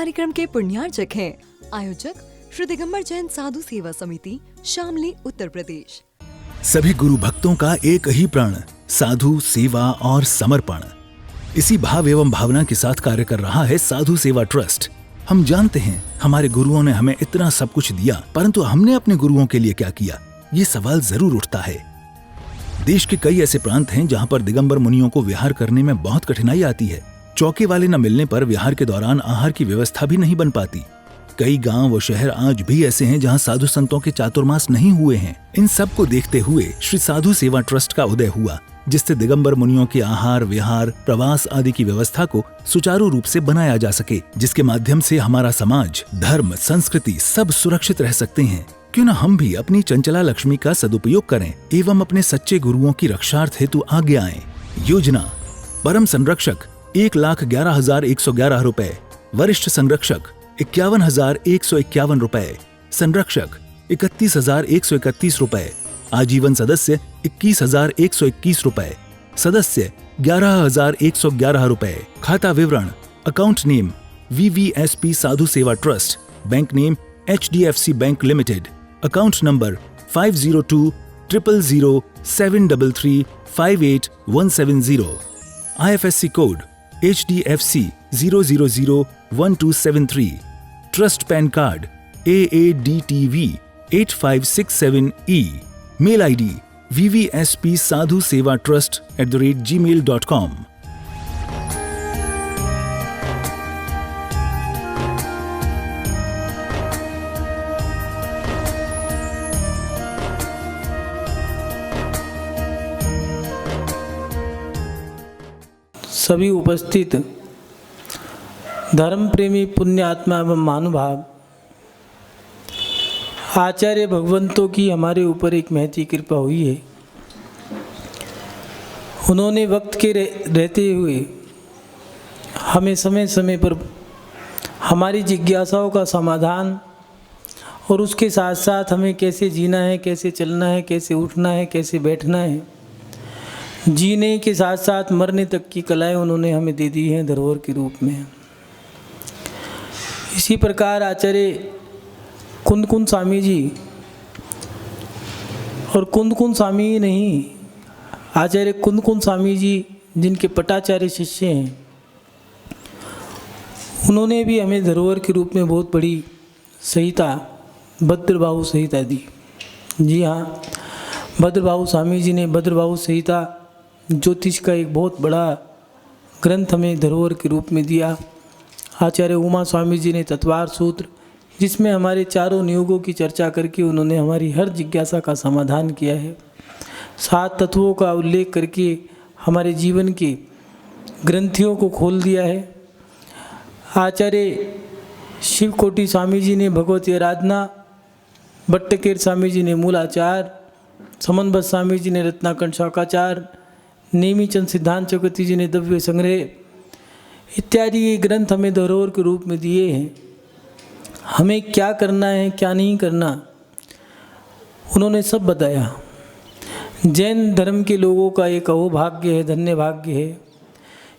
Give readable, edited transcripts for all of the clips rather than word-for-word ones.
कार्यक्रम के पुण्यार्चक हैं आयोजक श्री दिगंबर जैन साधु सेवा समिति, शामली, उत्तर प्रदेश। सभी गुरु भक्तों का एक ही प्रण, साधु सेवा और समर्पण। इसी भाव एवं भावना के साथ कार्य कर रहा है साधु सेवा ट्रस्ट। हम जानते हैं हमारे गुरुओं ने हमें इतना सब कुछ दिया, परंतु हमने अपने गुरुओं के लिए क्या किया, ये सवाल जरूर उठता है। देश के कई ऐसे प्रांत हैं जहां पर दिगंबर मुनियों को विहार करने में बहुत कठिनाई आती है। चौके वाले न मिलने पर विहार के दौरान आहार की व्यवस्था भी नहीं बन पाती। कई गांव व शहर आज भी ऐसे हैं जहां साधु संतों के चातुर्मास नहीं हुए हैं। इन सब को देखते हुए श्री साधु सेवा ट्रस्ट का उदय हुआ, जिससे दिगंबर मुनियों के आहार, विहार, प्रवास आदि की व्यवस्था को सुचारू रूप से बनाया जा सके, जिसके माध्यम से हमारा समाज, धर्म, संस्कृति सब सुरक्षित रह सकते हैं। क्यों न हम भी अपनी चंचला लक्ष्मी का सदुपयोग करें एवं अपने सच्चे गुरुओं की रक्षार्थ हेतु आगे आएं। योजना: परम संरक्षक 1,11,111 रुपए, वरिष्ठ संरक्षक 51,151 रुपए, संरक्षक 31,131 रुपए, आजीवन सदस्य 21,121 रुपए, सदस्य 11,111 रुपए। खाता विवरण: account name VVSP Sadhu Seva trust, bank name HDFC bank limited, account number 50200073358170, IFSC code HDFC 0001273, trust PAN card AADTV 8567E, mail ID vvspsadhusevatrust@gmail.com। सभी उपस्थित धर्म प्रेमी पुण्य आत्मा एवं महानुभाव, आचार्य भगवंतों की हमारे ऊपर एक महती कृपा हुई है। उन्होंने वक्त के रहते हुए हमें समय समय पर हमारी जिज्ञासाओं का समाधान और उसके साथ साथ हमें कैसे जीना है, कैसे चलना है, कैसे उठना है, कैसे बैठना है, जीने के साथ साथ मरने तक की कलाएं उन्होंने हमें दे दी हैं धरोहर के रूप में। इसी प्रकार आचार्य कुंद स्वामी जी, और कुंद स्वामी ही नहीं, आचार्य कुंद स्वामी जी जिनके पटाचार्य शिष्य हैं, उन्होंने भी हमें धरोहर के रूप में बहुत बड़ी संहिता, भद्रबाहु संहिता दी। जी हाँ, भद्रबाहु स्वामी जी ने भद्रबाहु संहिता ज्योतिष का एक बहुत बड़ा ग्रंथ हमें धरोहर के रूप में दिया। आचार्य उमा स्वामी जी ने तत्वार सूत्र, जिसमें हमारे चारों नियोगों की चर्चा करके उन्होंने हमारी हर जिज्ञासा का समाधान किया है। 7 तत्वों का उल्लेख करके हमारे जीवन के ग्रंथियों को खोल दिया है। आचार्य शिवकोटि स्वामी जी ने भगवती आराधना, भट्टकेर स्वामी जी ने मूलाचार, समन्वत स्वामी जी ने रत्नाकंठ शौकाचार, नेमीचंद सिद्धांत चक्रवर्ती जी ने दिव्य संग्रह इत्यादि ये ग्रंथ हमें धरोहर के रूप में दिए हैं। हमें क्या करना है, क्या नहीं करना, उन्होंने सब बताया। जैन धर्म के लोगों का एक अहोभाग्य है, धन्य भाग्य है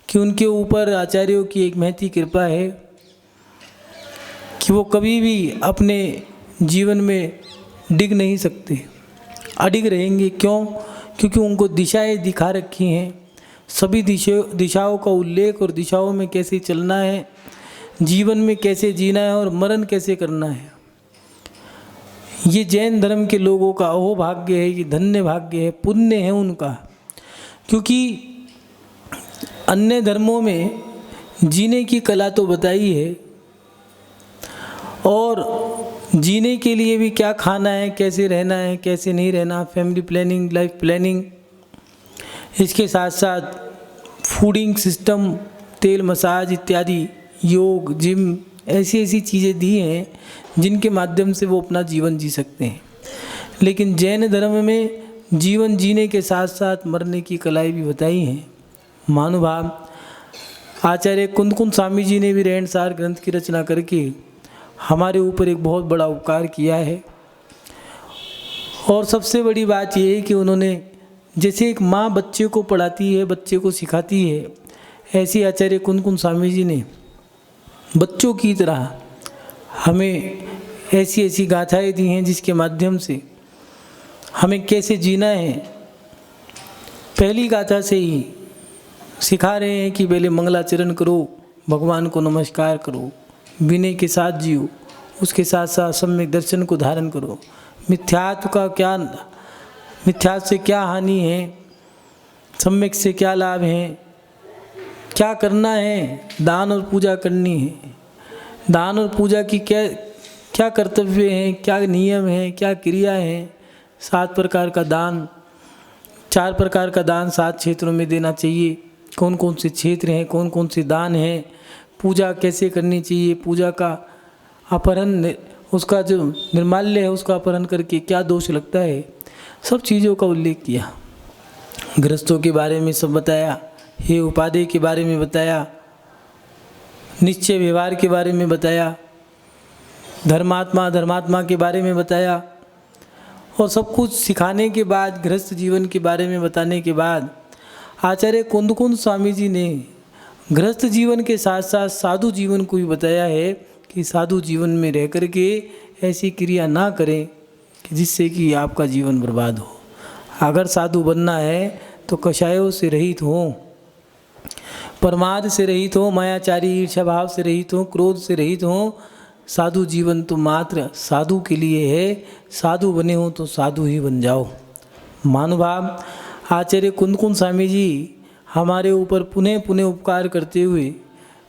कि उनके ऊपर आचार्यों की एक महती कृपा है कि वो कभी भी अपने जीवन में डिग नहीं सकते, अडिग रहेंगे। क्यों? क्योंकि उनको दिशाएं दिखा रखी हैं, सभी दिशाओं का उल्लेख और दिशाओं में कैसे चलना है, जीवन में कैसे जीना है और मरण कैसे करना है। ये जैन धर्म के लोगों का अहोभाग्य है, ये धन्य भाग्य है, पुण्य है उनका। क्योंकि अन्य धर्मों में जीने की कला तो बताई है, और जीने के लिए भी क्या खाना है, कैसे रहना है, कैसे नहीं रहना, फैमिली प्लानिंग, लाइफ प्लानिंग, इसके साथ साथ फूडिंग सिस्टम, तेल मसाज इत्यादि, योग, जिम, ऐसी ऐसी चीज़ें दी हैं जिनके माध्यम से वो अपना जीवन जी सकते हैं। लेकिन जैन धर्म में जीवन जीने के साथ साथ मरने की कलाएँ भी बताई हैं। महानुभाव आचार्य कुंद स्वामी जी ने भी रहनसार ग्रंथ की रचना करके हमारे ऊपर एक बहुत बड़ा उपकार किया है। और सबसे बड़ी बात यह है कि उन्होंने, जैसे एक माँ बच्चे को पढ़ाती है, बच्चे को सिखाती है, ऐसी आचार्य कुंद स्वामी जी ने बच्चों की तरह हमें ऐसी ऐसी गाथाएं दी हैं जिसके माध्यम से हमें कैसे जीना है। पहली गाथा से ही सिखा रहे हैं कि पहले मंगलाचरण करो, भगवान को नमस्कार करो, विनय के साथ जियो, उसके साथ साथ सम्यक दर्शन को धारण करो। मिथ्यात्व से क्या हानि है, सम्यक से क्या लाभ है, क्या करना है, दान और पूजा करनी है। दान और पूजा की क्या कर्तव्य हैं, क्या नियम हैं, क्या क्रिया हैं। 7 प्रकार का दान, 4 प्रकार का दान 7 क्षेत्रों में देना चाहिए। कौन कौन से क्षेत्र हैं, कौन कौन से दान हैं, पूजा कैसे करनी चाहिए, पूजा का अपहरण, उसका जो निर्माल्य है उसका अपहरण करके क्या दोष लगता है, सब चीज़ों का उल्लेख किया। गृहस्थों के बारे में सब बताया, हे उपादेय के बारे में बताया, निश्चय व्यवहार के बारे में बताया, धर्मात्मा के बारे में बताया। और सब कुछ सिखाने के बाद, गृहस्थ जीवन के बारे में बताने के बाद आचार्य कुंदकुंद स्वामी जी ने गृहस्थ जीवन के साथ साथ साधु जीवन को भी बताया है कि साधु जीवन में रह कर के ऐसी क्रिया ना करें कि जिससे कि आपका जीवन बर्बाद हो। अगर साधु बनना है तो कषायों से रहित हो, प्रमाद से रहित हो, मायाचारी ईर्ष्या भाव से रहित हो, क्रोध से रहित हो। साधु जीवन तो मात्र साधु के लिए है। साधु बने हो तो साधु ही बन जाओ। महानुभाव आचार्य कुंदकुंद स्वामी जी हमारे ऊपर पुनः पुनः उपकार करते हुए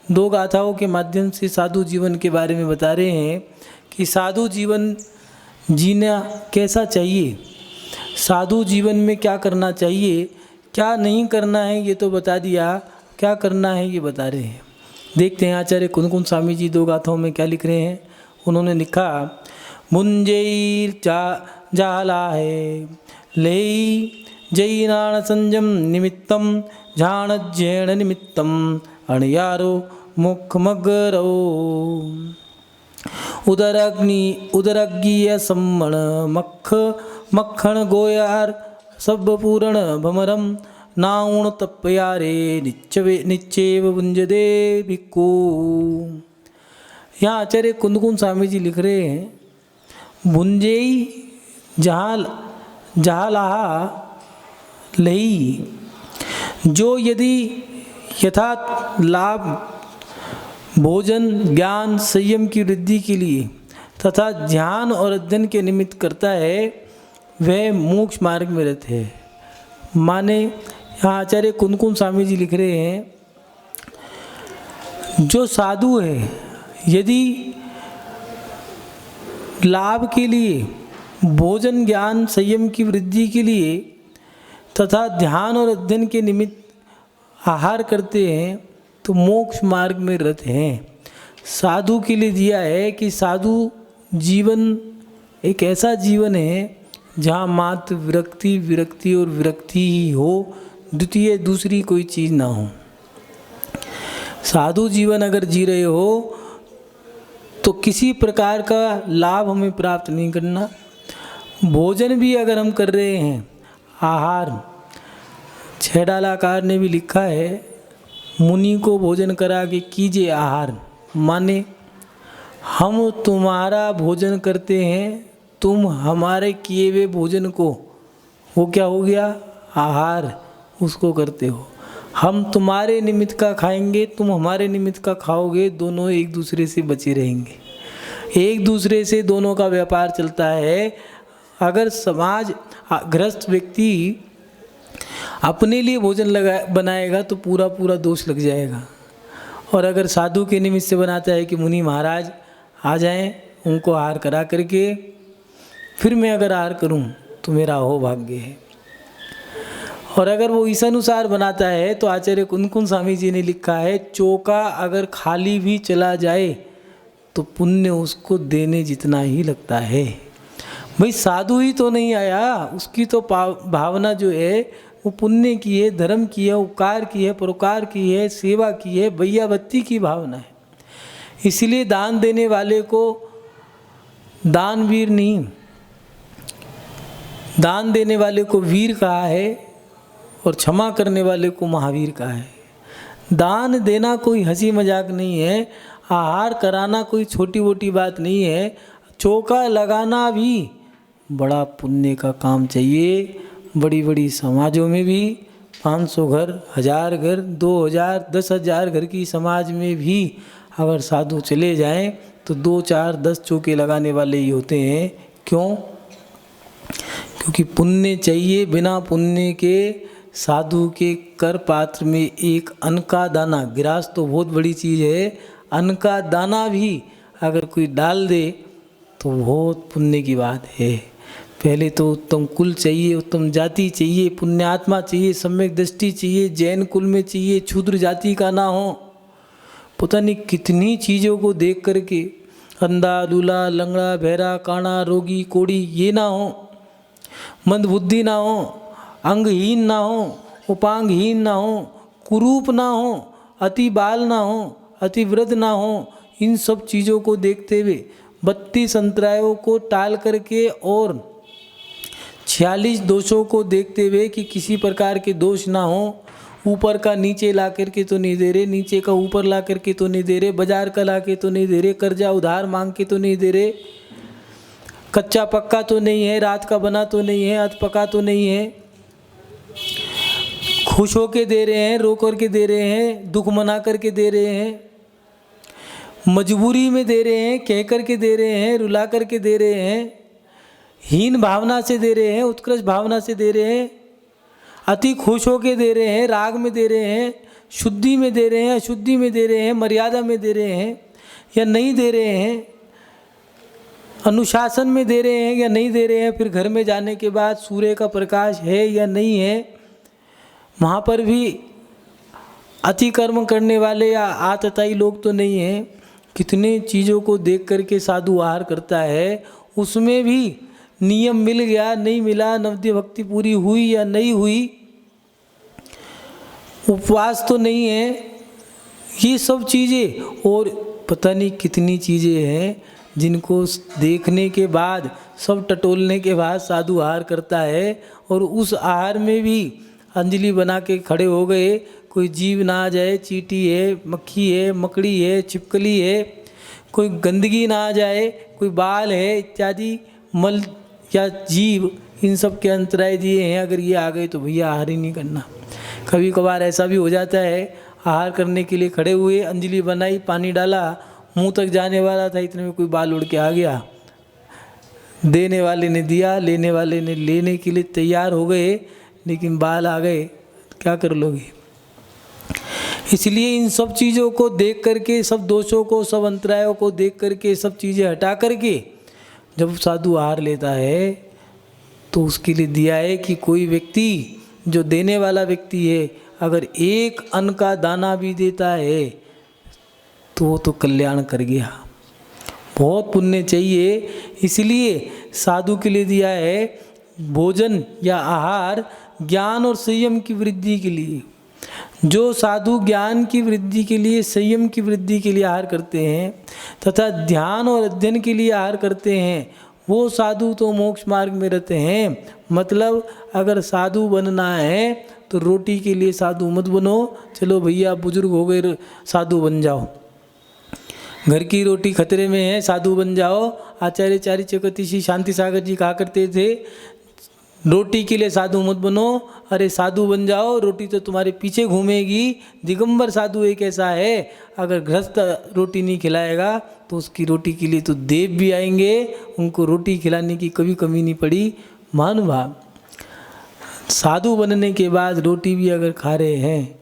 2 गाथाओं के माध्यम से साधु जीवन के बारे में बता रहे हैं कि साधु जीवन जीना कैसा चाहिए, साधु जीवन में क्या करना चाहिए, क्या नहीं करना है ये तो बता दिया, क्या करना है ये बता रहे हैं। देखते हैं आचार्य कुंदकुंद स्वामी जी 2 गाथाओं में क्या लिख रहे हैं। उन्होंने लिखा, मुंजैर जाला है ले जैनान संजम निमित्तम झाणज्ञेण निमित्तम अणयारो मुखमगरो उदरग्नीय सम्मण मक्खण गोयार सब पूर्ण भमरम नाउण तप्यारे निच्चेव बुंजदे भिक्खू। यहाँ आचार्य कुंदकुंद स्वामी जी लिख रहे हैं, भुंजेई जहालाहा लही, जो यदि यथार्थ लाभ भोजन ज्ञान संयम की वृद्धि के लिए तथा ध्यान और अध्ययन के निमित्त करता है वह मोक्ष मार्ग में रहते हैं। माने यहाँ आचार्य कुंदकुंद स्वामी जी लिख रहे हैं, जो साधु है यदि लाभ के लिए भोजन ज्ञान संयम की वृद्धि के लिए तथा ध्यान और अध्ययन के निमित्त आहार करते हैं तो मोक्ष मार्ग में रत हैं। साधु के लिए दिया है कि साधु जीवन एक ऐसा जीवन है जहाँ मात्र विरक्ति और विरक्ति ही हो, द्वितीय दूसरी कोई चीज़ ना हो। साधु जीवन अगर जी रहे हो तो किसी प्रकार का लाभ हमें प्राप्त नहीं करना। भोजन भी अगर हम कर रहे हैं, आहार, छैडालाकार ने भी लिखा है, मुनि को भोजन करा के कीजिए आहार। माने हम तुम्हारा भोजन करते हैं, तुम हमारे किए हुए भोजन को, वो क्या हो गया, आहार, उसको करते हो। हम तुम्हारे निमित्त का खाएंगे, तुम हमारे निमित्त का खाओगे, दोनों एक दूसरे से बचे रहेंगे, एक दूसरे से दोनों का व्यापार चलता है। अगर समाज गृहस्थ व्यक्ति अपने लिए भोजन बनाएगा तो पूरा पूरा दोष लग जाएगा, और अगर साधु के निमित्त से बनाता है कि मुनि महाराज आ जाएं, उनको आहार करा करके फिर मैं अगर आहार करूं तो मेरा हो भाग्य है। और अगर वो इस अनुसार बनाता है तो आचार्य कुंदकुंद स्वामी जी ने लिखा है, चौका अगर खाली भी चला जाए तो पुण्य उसको देने जितना ही लगता है। भाई साधु ही तो नहीं आया, उसकी तो भावना जो है वो पुण्य की है, धर्म की है, उपकार की है, परोकार की है, सेवा की है, भैया बत्ती की भावना है। इसलिए दान देने वाले को दानवीर नहीं, दान देने वाले को वीर कहा है और क्षमा करने वाले को महावीर कहा है। दान देना कोई हंसी मजाक नहीं है। आहार कराना कोई छोटी मोटी बात नहीं है। चौका लगाना भी बड़ा पुण्य का काम चाहिए। बड़ी बड़ी समाजों में भी 500 घर, 1000 घर, 2000, 10,000 घर की समाज में भी अगर साधु चले जाएं तो 2, 4, 10 चौके लगाने वाले ही होते हैं। क्यों? क्योंकि पुण्य चाहिए। बिना पुण्य के साधु के कर पात्र में एक अन्न का दाना, गिरास तो बहुत बड़ी चीज़ है, अन्न का दाना भी अगर कोई डाल दे तो बहुत पुण्य की बात है। पहले तो उत्तम कुल चाहिए, उत्तम जाति चाहिए, पुण्यात्मा चाहिए, सम्यक दृष्टि चाहिए, जैन कुल में चाहिए, क्षुद्र जाति का ना हो। पता नहीं कितनी चीज़ों को देख करके अंधा, लूला, लंगड़ा, बहरा, काना, रोगी, कोड़ी ये ना हो, मंदबुद्धि ना हो, अंगहीन ना हो, उपांगहीन ना हो, कुरूप ना हो, अति बाल ना हो, अति वृद्ध ना हो। इन सब चीज़ों को देखते हुए 32 अंतरायों को टाल करके और 46 दोषों को देखते हुए कि किसी प्रकार के दोष ना हो, ऊपर का नीचे ला करके तो नहीं दे रहे, नीचे का ऊपर ला करके तो नहीं दे रहे, बाजार का ला के तो नहीं दे रहे, कर्जा उधार मांग के तो नहीं दे रहे, कच्चा पक्का तो नहीं है, रात का बना तो नहीं है, अध पका तो नहीं है, खुश होके दे रहे हैं, रो करके दे रहे हैं, दुख मना करके दे रहे हैं, मजबूरी में दे रहे हैं, कह करके दे रहे हैं, रुला करके दे रहे हैं, हीन भावना से दे रहे हैं, उत्कृष्ट भावना से दे रहे हैं, अति खुश होके दे रहे हैं, राग में दे रहे हैं, शुद्धि में दे रहे हैं, अशुद्धि में दे रहे हैं, मर्यादा में दे रहे हैं या नहीं दे रहे हैं, अनुशासन में दे रहे हैं या नहीं दे रहे हैं, फिर घर में जाने के बाद सूर्य का प्रकाश है या नहीं है, वहाँ पर भी अति कर्म करने वाले या आतताई लोग तो नहीं हैं। कितने चीज़ों को देख करके साधु आहार करता है, उसमें भी नियम मिल गया नहीं मिला, नवद्य भक्ति पूरी हुई या नहीं हुई, उपवास तो नहीं है, ये सब चीज़ें और पता नहीं कितनी चीज़ें हैं जिनको देखने के बाद, सब टटोलने के बाद साधु आहार करता है। और उस आहार में भी अंजलि बना के खड़े हो गए, कोई जीव ना आ जाए, चींटी है, मक्खी है, मकड़ी है, छिपकली है, कोई गंदगी ना आ जाए, कोई बाल है इत्यादि मल या जीव, इन सब के अंतराय दिए हैं। अगर ये आ गए तो भैया आहार ही नहीं करना। कभी कभार ऐसा भी हो जाता है, आहार करने के लिए खड़े हुए, अंजलि बनाई, पानी डाला, मुंह तक जाने वाला था, इतने में कोई बाल उड़ के आ गया, देने वाले ने दिया, लेने वाले ने लेने के लिए तैयार हो गए, लेकिन बाल आ गए, क्या कर लोगे। इसलिए इन सब चीज़ों को देख करके, सब दोषों को, सब अंतरायों को देख करके, सब चीज़ें हटा करके जब साधु आहार लेता है तो उसके लिए दिया है कि कोई व्यक्ति जो देने वाला व्यक्ति है अगर एक अन्न का दाना भी देता है तो वो तो कल्याण कर गया। बहुत पुण्य चाहिए। इसलिए साधु के लिए दिया है भोजन या आहार ज्ञान और संयम की वृद्धि के लिए। जो साधु ज्ञान की वृद्धि के लिए, संयम की वृद्धि के लिए आहार करते हैं तथा ध्यान और अध्ययन के लिए आहार करते हैं, वो साधु तो मोक्ष मार्ग में रहते हैं। मतलब अगर साधु बनना है तो रोटी के लिए साधु मत बनो, चलो भैया बुजुर्ग हो गए साधु बन जाओ, घर की रोटी खतरे में है साधु बन जाओ। आचार्य चारी चकतीसी शांति सागर जी कहा करते थे, रोटी के लिए साधु मत बनो, अरे साधु बन जाओ, रोटी तो तुम्हारे पीछे घूमेगी। दिगंबर साधु एक ऐसा है, अगर गृहस्थ रोटी नहीं खिलाएगा तो उसकी रोटी के लिए तो देव भी आएंगे, उनको रोटी खिलाने की कभी कमी नहीं पड़ी। महानुभाव, साधु बनने के बाद रोटी भी अगर खा रहे हैं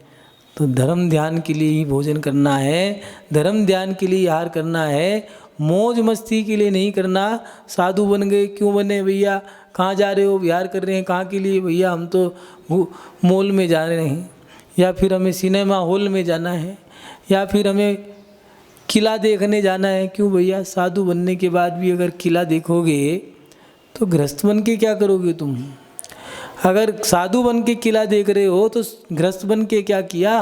तो धर्म ध्यान के लिए ही भोजन करना है, धर्म ध्यान के लिए आहार करना है, मौज मस्ती के लिए नहीं करना। साधु बन गए, क्यों बने भैया, कहाँ जा रहे हो, विहार कर रहे हैं, कहाँ के लिए भैया, हम तो मॉल में जा रहे हैं, या फिर हमें सिनेमा हॉल में जाना है, या फिर हमें किला देखने जाना है। क्यों भैया, साधु बनने के बाद भी अगर किला देखोगे तो गृहस्थ बन के क्या करोगे तुम। अगर साधु बन के किला देख रहे हो तो गृहस्थ बन के क्या किया।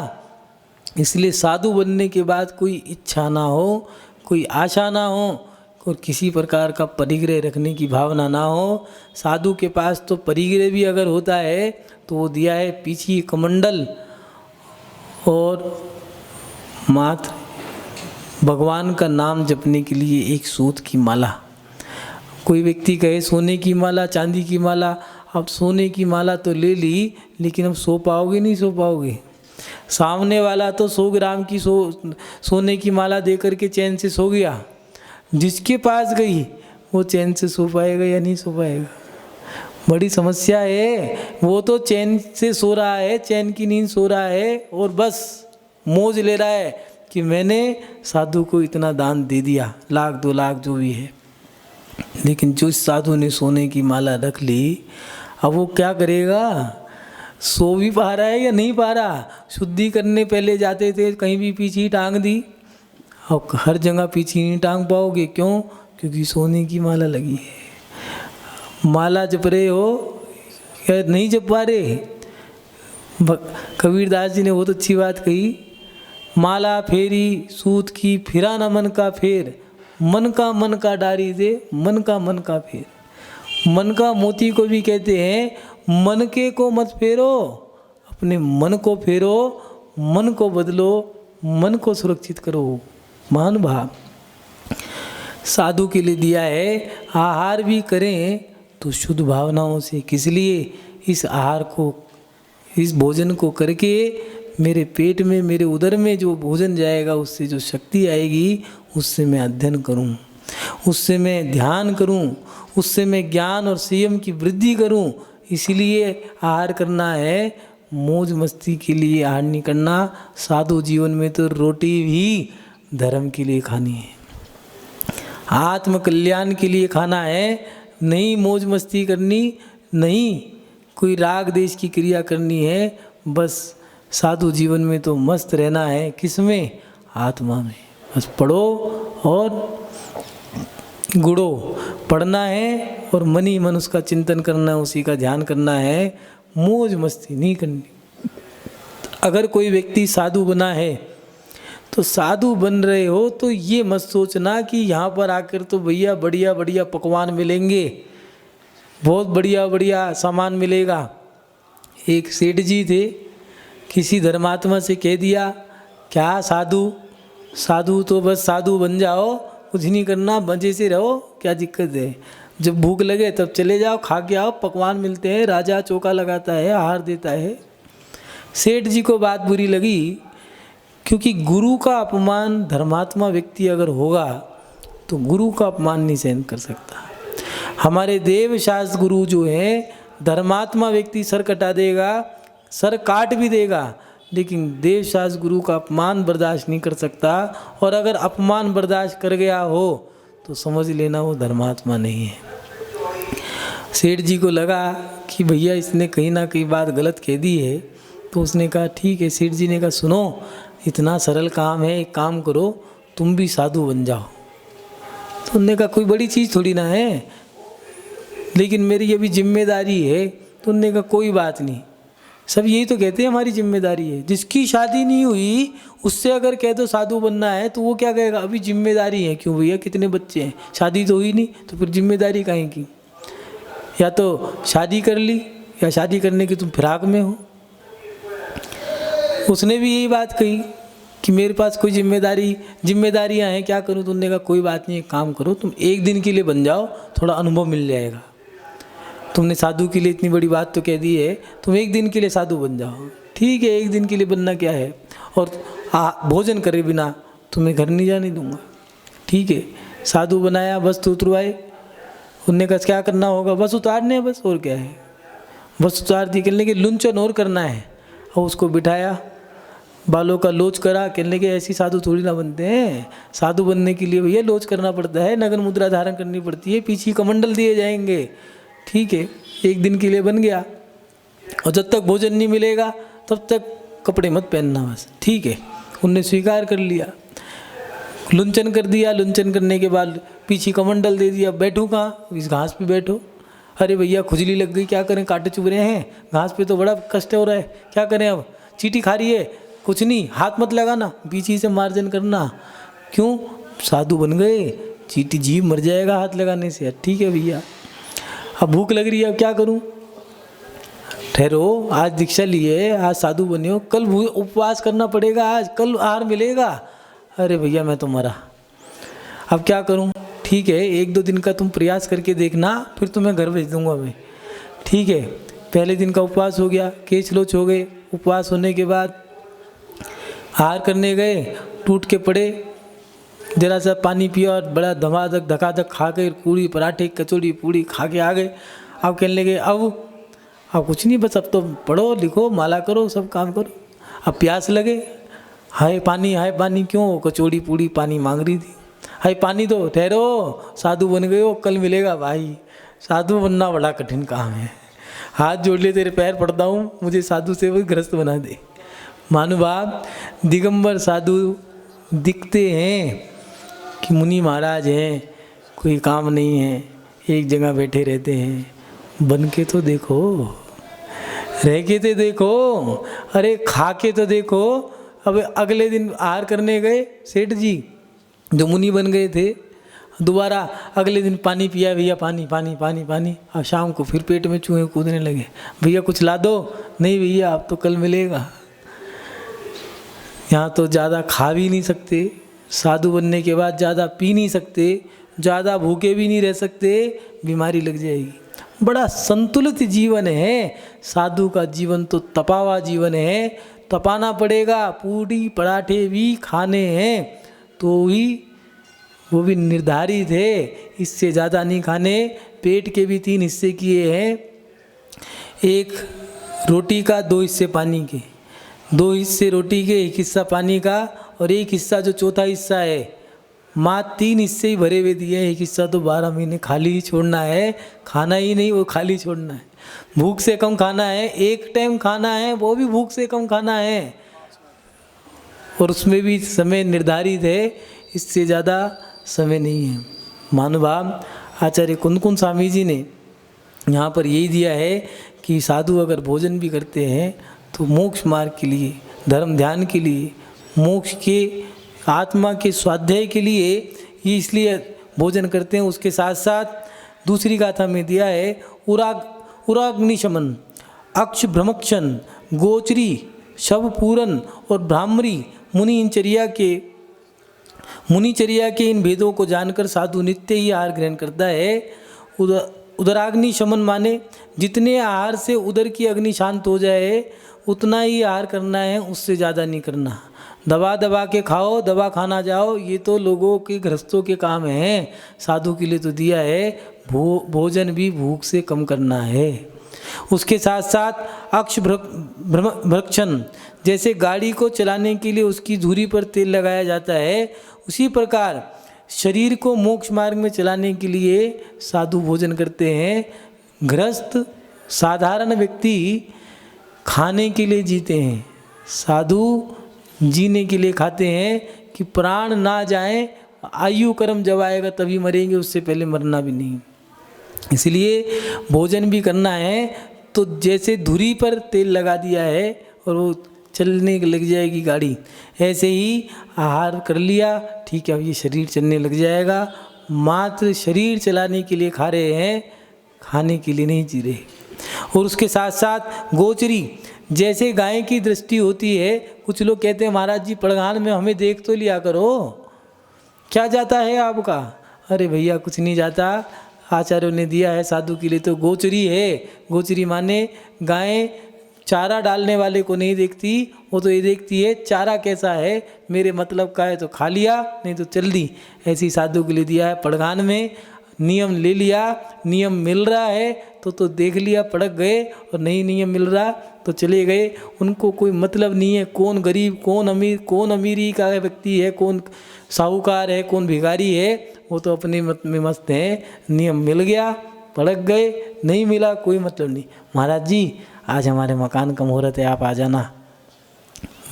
इसलिए साधु बनने के बाद कोई इच्छा ना हो, कोई आशा ना हो, और किसी प्रकार का परिग्रह रखने की भावना ना हो। साधु के पास तो परिग्रह भी अगर होता है तो वो दिया है पीछे कमंडल और मात्र भगवान का नाम जपने के लिए एक सूत की माला। कोई व्यक्ति कहे सोने की माला, चांदी की माला, अब सोने की माला तो ले ली, लेकिन अब सो पाओगे नहीं सो पाओगे। सामने वाला तो 100 ग्राम की सोने की माला दे करके चैन से सो गया, जिसके पास गई वो चैन से सो पाएगा या नहीं सो पाएगा? बड़ी समस्या है। वो तो चैन से सो रहा है, चैन की नींद सो रहा है और बस मौज ले रहा है कि मैंने साधु को इतना दान दे दिया, 1 लाख 2 लाख जो भी है। लेकिन जो साधु ने सोने की माला रख ली, अब वो क्या करेगा? सो भी पा रहा है या नहीं पा रहा? शुद्धि करने पहले जाते थे, कहीं भी पीछे टांग दी, अब हर जगह पीछे नहीं टांग पाओगे। क्यों? क्योंकि सोने की माला लगी है। माला जप रहे हो या नहीं जप पा रहे? कबीरदास जी ने बहुत अच्छी बात कही, माला फेरी सूत की फिरा न मन का फेर, मन का डारी दे, मन का फेर। मन का मोती को भी कहते हैं, मन के को मत फेरो, अपने मन को फेरो, मन को बदलो, मन को सुरक्षित करो। महान भाव साधु के लिए दिया है। आहार भी करें तो शुद्ध भावनाओं से। किस लिए? इस आहार को, इस भोजन को करके मेरे पेट में, मेरे उदर में जो भोजन जाएगा, उससे जो शक्ति आएगी, उससे मैं अध्ययन करूं, उससे मैं ध्यान करूं, उससे मैं ज्ञान और संयम की वृद्धि करूं। इसलिए आहार करना है, मौज मस्ती के लिए आहार नहीं करना। साधु जीवन में तो रोटी भी धर्म के लिए खानी है, आत्म कल्याण के लिए खाना है, नहीं मौज मस्ती करनी, नहीं कोई राग देश की क्रिया करनी है। बस साधु जीवन में तो मस्त रहना है। किसमें? आत्मा में। बस पढ़ो और गुड़ो, पढ़ना है और मन ही मन उसका चिंतन करना है, उसी का ध्यान करना है, मौज मस्ती नहीं करनी। अगर कोई व्यक्ति साधु बना है तो साधु बन रहे हो तो ये मत सोचना कि यहाँ पर आकर तो भैया बढ़िया बढ़िया पकवान मिलेंगे, बहुत बढ़िया बढ़िया सामान मिलेगा। एक सेठ जी थे, किसी धर्मात्मा से कह दिया, क्या साधु तो बस साधु बन जाओ, कुछ नहीं करना, मजे से रहो, क्या दिक्कत है? जब भूख लगे तब चले जाओ, खा के आओ, पकवान मिलते हैं, राजा चौका लगाता है, आहार देता है। सेठ जी को बात बुरी लगी, क्योंकि गुरु का अपमान धर्मात्मा व्यक्ति अगर होगा तो गुरु का अपमान नहीं सहन कर सकता। हमारे देव शास्त्र गुरु जो हैं, धर्मात्मा व्यक्ति सर कटा देगा, सर काट भी देगा, लेकिन देव शास्त्र गुरु का अपमान बर्दाश्त नहीं कर सकता। और अगर अपमान बर्दाश्त कर गया हो तो समझ लेना वो धर्मात्मा नहीं है। सेठ जी को लगा कि भैया इसने कहीं ना कहीं बात गलत कह दी है, तो उसने कहा ठीक है। सेठ जी ने कहा सुनो, इतना सरल काम है, एक काम करो, तुम भी साधु बन जाओ। तो उन्होंने कहा कोई बड़ी चीज़ थोड़ी ना है, लेकिन मेरी अभी जिम्मेदारी है। तो उन्होंने कहा कोई बात नहीं, सब यही तो कहते हैं हमारी जिम्मेदारी है। जिसकी शादी नहीं हुई उससे अगर कह दो साधु बनना है तो वो क्या कहेगा, अभी जिम्मेदारी है। क्यों भैया, कितने बच्चे हैं, शादी तो हुई नहीं, तो फिर जिम्मेदारी काहे की? या तो शादी कर ली या शादी करने की तुम फिराक में हो। उसने भी यही बात कही कि मेरे पास कोई जिम्मेदारियां हैं, क्या करूं? तुमने कहा कोई बात नहीं, एक काम करो, तुम एक दिन के लिए बन जाओ, थोड़ा अनुभव मिल जाएगा। तुमने साधु के लिए इतनी बड़ी बात तो कह दी है, तुम एक दिन के लिए साधु बन जाओ। ठीक है, एक दिन के लिए बनना क्या है, और भोजन करे बिना तुम्हें घर नहीं जाने दूंगा। ठीक है, साधु बनाया, वस्त्र उतरवाए। उनने कहा क्या करना होगा, बस उतारने, बस और क्या है। बस उतार दी, कहने के लुंचन और करना है, और उसको बिठाया, बालों का लोच करा। कहने के ऐसी साधु थोड़ी ना बनते हैं, साधु बनने के लिए भैया लोच करना पड़ता है, नगर मुद्रा धारण करनी पड़ती है, पीछे कमंडल दिए जाएंगे। ठीक है, एक दिन के लिए बन गया, और जब तक भोजन नहीं मिलेगा तब तक कपड़े मत पहनना बस। ठीक है, उनने स्वीकार कर लिया, लुंचन कर दिया। लुंचन करने के बाद पीछे कमंडल दे दिया, बैठो कहाँ, इस घास पे बैठो। अरे भैया खुजली लग गई, क्या करें, कांटे चुभ रहे हैं, घास पे तो बड़ा कष्ट हो रहा है, क्या करें अब? चींटी खा रही है, कुछ नहीं, हाथ मत लगाना, पीछे से मार्जन करना। क्यों? साधु बन गए, चींटी जीव मर जाएगा हाथ लगाने से। ठीक है भैया, अब भूख लग रही है, अब क्या करूं? ठहरो, आज दीक्षा लिए, आज साधु बने हो, कल उपवास करना पड़ेगा, आज कल आहार मिलेगा। अरे भैया मैं तो मरा, अब क्या करूं? ठीक है, 1-2 दिन का तुम प्रयास करके देखना, फिर तुम्हें घर भेज दूंगा मैं। ठीक है, पहले दिन का उपवास हो गया, केच लोच हो गए। उपवास होने के बाद आहार करने गए, टूट के पड़े, जरा सा पानी पिया और बड़ा धकाधक खा के पूड़ी पराठे कचौड़ी पूड़ी खा के आ गए। अब कहने लगे अब कुछ नहीं, बस अब तो पढ़ो लिखो माला करो सब काम करो। अब प्यास लगे, हाय पानी क्यों? कचौड़ी पूड़ी पानी मांग रही थी। हाय पानी दो, ठहरो, साधु बन गए हो, कल मिलेगा भाई। साधु बनना बड़ा कठिन काम है, हाथ जोड़ लिए तेरे पैर पड़ता हूँ, मुझे साधु से वो ग्रस्त बना दे। महानुभाव, दिगंबर साधु दिखते हैं कि मुनि महाराज हैं, कोई काम नहीं है, एक जगह बैठे रहते हैं। बन के तो देखो, रह के तो देखो, अरे खा के तो देखो। अब अगले दिन आहार करने गए सेठ जी जो मुनि बन गए थे, दोबारा अगले दिन पानी पिया, भैया पानी। अब शाम को फिर पेट में चूहे कूदने लगे, भैया कुछ ला दो। नहीं भैया अब तो कल मिलेगा। यहाँ तो ज़्यादा खा भी नहीं सकते, साधु बनने के बाद ज़्यादा पी नहीं सकते, ज़्यादा भूखे भी नहीं रह सकते, बीमारी लग जाएगी। बड़ा संतुलित जीवन है साधु का जीवन, तो तपा हुआ जीवन है, तपाना पड़ेगा। पूड़ी पराठे भी खाने हैं तो ही वो भी निर्धारित है, इससे ज़्यादा नहीं खाने। पेट के भी 3 हिस्से किए हैं, एक रोटी का, 2 हिस्से पानी के, 2 हिस्से रोटी के, 1 हिस्सा पानी का, और 1 हिस्सा जो चौथा हिस्सा है, माँ 3 हिस्से ही भरे हुए दिए हैं, 1 हिस्सा तो 12 महीने खाली ही छोड़ना है, खाना ही नहीं वो खाली छोड़ना है। भूख से कम खाना है, 1 टाइम खाना है, वो भी भूख से कम खाना है, और उसमें भी समय निर्धारित है, इससे ज़्यादा समय नहीं है। महानुभाव, आचार्य कुंदकुन स्वामी जी ने यहाँ पर यही दिया है कि साधु अगर भोजन भी करते हैं तो मोक्ष मार्ग के लिए, धर्म ध्यान के लिए, मोक्ष के आत्मा के स्वाध्याय के लिए ये इसलिए भोजन करते हैं। उसके साथ साथ दूसरी गाथा में दिया है उराग्निशमन, अक्ष भ्रमक्षण, गोचरी, शव पूरन और ब्राह्मरी मुनिचर्या के इन भेदों को जानकर साधु नित्य ही आहार ग्रहण करता है। उदराग्नि शमन माने जितने आहार से उदर की अग्नि शांत हो जाए उतना ही आहार करना है, उससे ज़्यादा नहीं करना। दबा के खाओ, दवा खाना जाओ, ये तो लोगों के गृहस्थों के काम हैं। साधु के लिए तो दिया है भोजन भी भूख से कम करना है। उसके साथ साथ अक्ष भ्रक्षण, जैसे गाड़ी को चलाने के लिए उसकी धुरी पर तेल लगाया जाता है, उसी प्रकार शरीर को मोक्ष मार्ग में चलाने के लिए साधु भोजन करते हैं। गृहस्थ साधारण व्यक्ति खाने के लिए जीते हैं, साधु जीने के लिए खाते हैं कि प्राण ना जाए, आयु कर्म जब आएगा तभी मरेंगे, उससे पहले मरना भी नहीं। इसलिए भोजन भी करना है तो जैसे धुरी पर तेल लगा दिया है और वो चलने लग जाएगी गाड़ी, ऐसे ही आहार कर लिया, ठीक है, अब ये शरीर चलने लग जाएगा। मात्र शरीर चलाने के लिए खा रहे हैं, खाने के लिए नहीं जी रहे। और उसके साथ साथ गोचरी, जैसे गाय की दृष्टि होती है, कुछ लोग कहते हैं महाराज जी पड़गान में हमें देख तो लिया करो, क्या जाता है आपका? अरे भैया कुछ नहीं जाता, आचार्यों ने दिया है साधु के लिए तो गोचरी है। गोचरी माने गाय चारा डालने वाले को नहीं देखती, वो तो ये देखती है चारा कैसा है, मेरे मतलब का है तो खा लिया, नहीं तो चल दी। ऐसी साधु के लिए दिया है। पड़गान में नियम ले लिया, नियम मिल रहा है तो देख लिया, पड़क गए, और नहीं नियम मिल रहा तो चले गए। उनको कोई मतलब नहीं है कौन गरीब कौन अमीर, कौन अमीरी का व्यक्ति है, कौन साहूकार है, कौन भिखारी है, वो तो अपने मत में मस्त हैं। नियम मिल गया पड़क गए, नहीं मिला कोई मतलब नहीं। महाराज जी आज हमारे मकान का मुहूर्त है, आप आ जाना।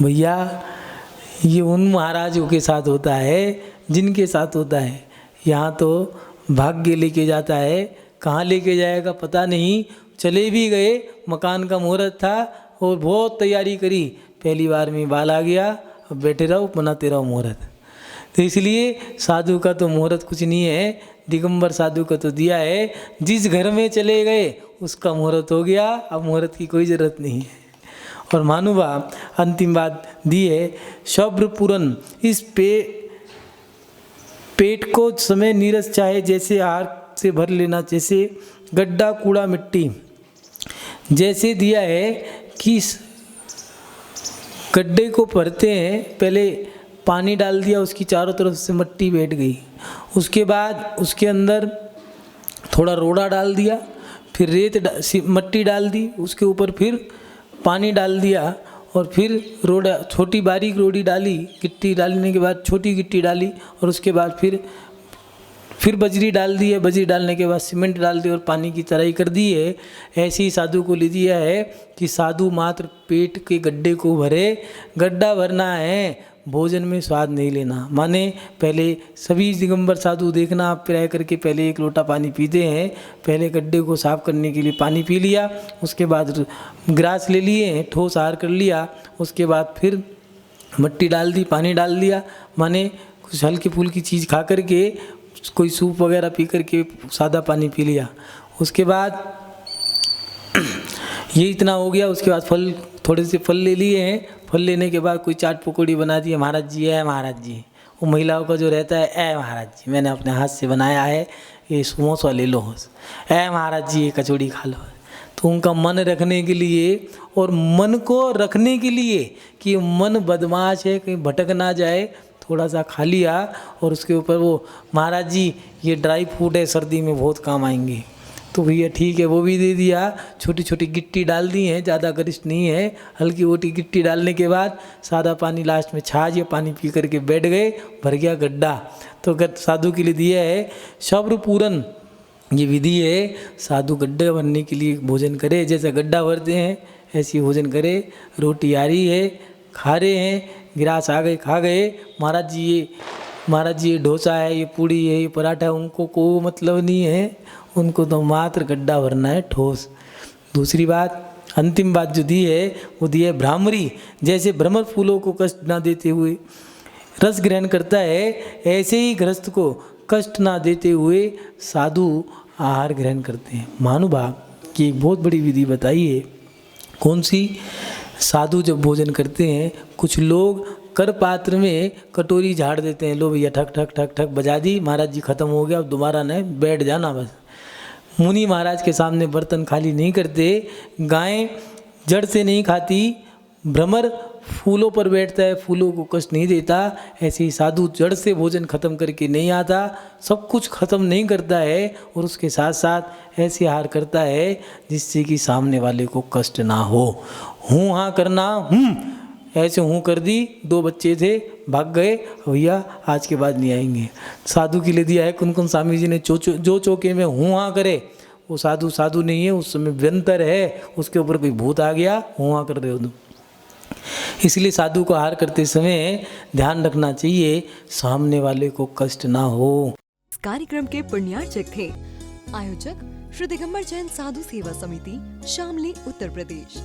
भैया ये उन महाराजों के साथ होता है जिनके साथ होता है, यहाँ तो भाग्य लेके जाता है, कहाँ लेके जाएगा पता नहीं। चले भी गए, मकान का मुहूर्त था और बहुत तैयारी करी, पहली बार में बाल आ गया, अब बैठे रहो बनाते रहो मुहूर्त। तो इसलिए साधु का तो मुहूर्त कुछ नहीं है, दिगंबर साधु का तो दिया है, जिस घर में चले गए उसका मुहूर्त हो गया, अब मुहूर्त की कोई ज़रूरत नहीं है। और महानुभाव अंतिम बात दी है शब्र पूरन, इस पेट को समय नीरस चाहे जैसे आहार से भर लेना, जैसे गड्ढा कूड़ा मिट्टी, जैसे दिया है कि गड्ढे को भरते हैं, पहले पानी डाल दिया, उसकी चारों तरफ से मिट्टी बैठ गई, उसके बाद उसके अंदर थोड़ा रोड़ा डाल दिया, फिर मिट्टी डाल दी, उसके ऊपर फिर पानी डाल दिया और फिर रोड़ा, छोटी बारीक रोड़ी डाली, गिट्टी डालने के बाद छोटी गिट्टी डाली और उसके बाद फिर बजरी डाल दी है, बजरी डालने के बाद सीमेंट डाल दी और पानी की तराई कर दी है। ऐसे ही साधु को ले दिया है कि साधु मात्र पेट के गड्ढे को भरे, गड्ढा भरना है, भोजन में स्वाद नहीं लेना। माने पहले सभी दिगंबर साधु देखना, आप प्राय करके पहले एक लोटा पानी पीते हैं, पहले गड्ढे को साफ करने के लिए पानी पी लिया, उसके बाद ग्रास ले लिए, ठोस आहार कर लिया, उसके बाद फिर मिट्टी डाल दी, पानी डाल दिया, माने कुछ हल्की फुल्की चीज़ खा करके, कोई सूप वगैरह पी करके सादा पानी पी लिया, उसके बाद ये इतना हो गया। उसके बाद फल, थोड़े से फल ले लिए हैं, फल लेने के बाद कोई चाट पकौड़ी बना दी है, महाराज जी है, महाराज जी, वो महिलाओं का जो रहता है, ए महाराज जी मैंने अपने हाथ से बनाया है, ये समोसा ले लो, ए महाराज जी ये कचौड़ी खा लो। तो उनका मन रखने के लिए और मन को रखने के लिए कि मन बदमाश है, कहीं भटक ना जाए, थोड़ा सा खा लिया और उसके ऊपर वो महाराज जी ये ड्राई फ्रूट है, सर्दी में बहुत काम आएंगे, तो भैया ठीक है वो भी दे दिया। छोटी छोटी गिट्टी डाल दी है, ज़्यादा गरिष्ठ नहीं है, हल्की वोटी गिट्टी डालने के बाद सादा पानी लास्ट में छाछ या पानी पी करके बैठ गए, भर गया गड्ढा। तो साधु के लिए दिया है शब्र पूरन, ये विधि है, साधु गड्ढे भरने के लिए भोजन करे, जैसे गड्ढा भरते हैं ऐसी भोजन करे। रोटी आ रही है, खा रहे हैं, गिलास आ गए, खा गए, महाराज जी ये डोसा है, ये पूड़ी है, ये पराठा है, उनको कोई मतलब नहीं है, उनको तो मात्र गड्ढा भरना है ठोस। दूसरी बात, अंतिम बात जो दी है वो दी है भ्रामरी, जैसे भ्रमर फूलों को कष्ट ना देते हुए रस ग्रहण करता है, ऐसे ही गृहस्थ को कष्ट ना देते हुए साधु आहार ग्रहण करते हैं। महानुभाव की एक बहुत बड़ी विधि बताई है। कौन सी? साधु जब भोजन करते हैं, कुछ लोग कर पात्र में कटोरी झाड़ देते हैं, लो भैया ठक ठक ठक ठक बजा दी, महाराज जी खत्म हो गया, अब दोबारा नहीं, बैठ जाना बस। मुनि महाराज के सामने बर्तन खाली नहीं करते, गाय जड़ से नहीं खाती, भ्रमर फूलों पर बैठता है, फूलों को कष्ट नहीं देता, ऐसे ही साधु जड़ से भोजन खत्म करके नहीं आता, सब कुछ खत्म नहीं करता है और उसके साथ साथ ऐसे आहार करता है जिससे कि सामने वाले को कष्ट ना हो। हूँ हाँ करना, ऐसे हूँ कर दी, 2 बच्चे थे भाग गए, भैया आज के बाद नहीं आएंगे। साधु के लिए दिया है कुन स्वामी जी ने, जो चौके में हूँ हाँ करे वो साधु नहीं है, उस समय व्यंतर है, उसके ऊपर कोई भूत आ गया, हूँ हाँ कर रहे हो तुम। इसलिए साधु को आहार करते समय ध्यान रखना चाहिए सामने वाले को कष्ट ना हो। इस कार्यक्रम के पुण्यार्चक थे आयोजक श्री दिगंबर जैन साधु सेवा समिति, शामली, उत्तर प्रदेश।